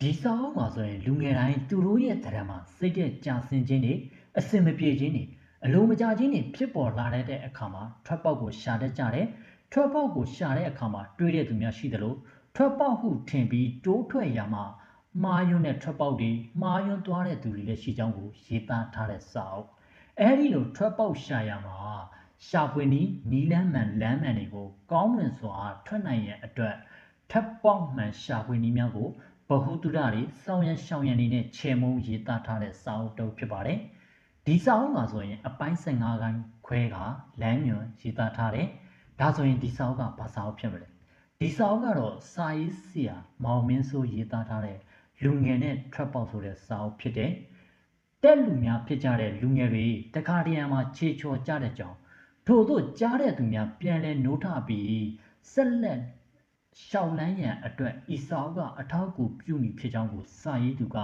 ဒီစာအုပ်မှာဆိုရင်လူငယ်တိုင်းသူတို့ရဲ့သဏ္ဍာန်မှာစိတ်တဲ့ကြာဆင်းခြင်းတွေအစင်မပြေခြင်းတွေအလိုမကျခြင်းတွေဖြစ်ပေါ်လာတဲ့အခါမှာထွက်ပေါက်ကိုရှာတတ်ကြတယ်။ထွက်ပေါက်ကိုရှာတဲ့အခါမှာတွေးတဲ့သူများရှိသလိုထွက်ပေါက်ဟုထင်ပြီးတိုးထွက်ရမှာမှားယွင်းတဲ့ထွက်ပေါက်တွေမှားယွင်းသွားတဲ့သူတွေလည်းရှိကြောင်းကိုရေးသားထားတဲ့စာအုပ်။အဲဒီလိုထွက်ပေါက်ရှာရမှာရှာဖွေနီးလမ်းမှန်လမ်းမှန်တွေကိုကောင်းမွန်စွာထွက်နိုင်ရန်အတွက်ထပ်ပေါက်မှန်ရှာဖွေနည်းများကိုဗဟုသုတတွေစောင်းရန်ရှောင်းရန်တွေနဲ့ချေမုံရေးသားထားတဲ့စာအုပ်တစ်ဖြစ်ပါတယ်။ဒီစာအုပ်မှာဆိုရင်အပိုင်း15ခန်းခွဲကလမ်းညွှန်ရေးသားထားတယ်။ဒါဆိုရင်ဒီစာအုပ်ကဘာစာအုပ်ဖြစ်မလဲ။ဒီစာအုပ်ကတော့စာရေးဆရာမောင်မင်းစိုးရေးသားထားတဲ့လူငယ်နဲ့ထွက်ပေါက်ဆိုတဲ့စာအုပ်ဖြစ်တယ်။တက်လူများဖြစ်ကြတဲ့လူငယ်တွေတခါတရံမှာခြေချော်ကြတဲ့ကြောင်းထို့သောကြားတဲ့သူများပြန်လဲနိုးထပြီးဆက်လက်ရှောက်လန်းရန်အတွက်ဤစာအုပ်ကအထောက်အကူပြုမည်ဖြစ်ကြောင်းကိုစာရေးသူက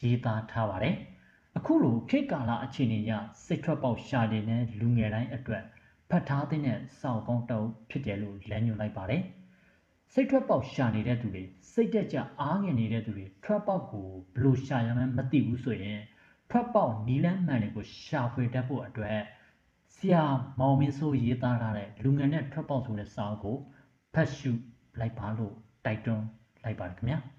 ရေးသားထားပါတယ်။အခုလိုခေတ်ကာလအခြေအနေအရစိတ်ထွက်ပေါက်ရှာနေတဲ့လူငယ်တိုင်းအတွက်ဖတ်ထားတဲ့စာအုပ်ကောင်းတစ်အုပ်ဖြစ်တယ်လို့လမ်းညွှန်လိုက်ပါတယ်။စိတ်ထွက်ပေါက်ရှာနေတဲ့သူတွေစိတ်တက်ကြအားငယ်နေတဲ့သူတွေထွက်ပေါက်ကိုဘယ်လိုရှာရမှန်းမသိဘူးဆိုရင်ထွက်ပေါက်နီးလန်းမှန်တွေကိုရှာဖွေတတ်ဖို့အတွက်ဆရာမောင်မင်းစိုးရေးသားထားတဲ့လူငယ်နဲ့ထွက်ပေါက်ဆိုတဲ့စာအုပ်ကိုဖတ်ရှုလိုက်ပါလို့တိုက်တွန်းလိုက်ပါတယ်ခင်ဗျာ။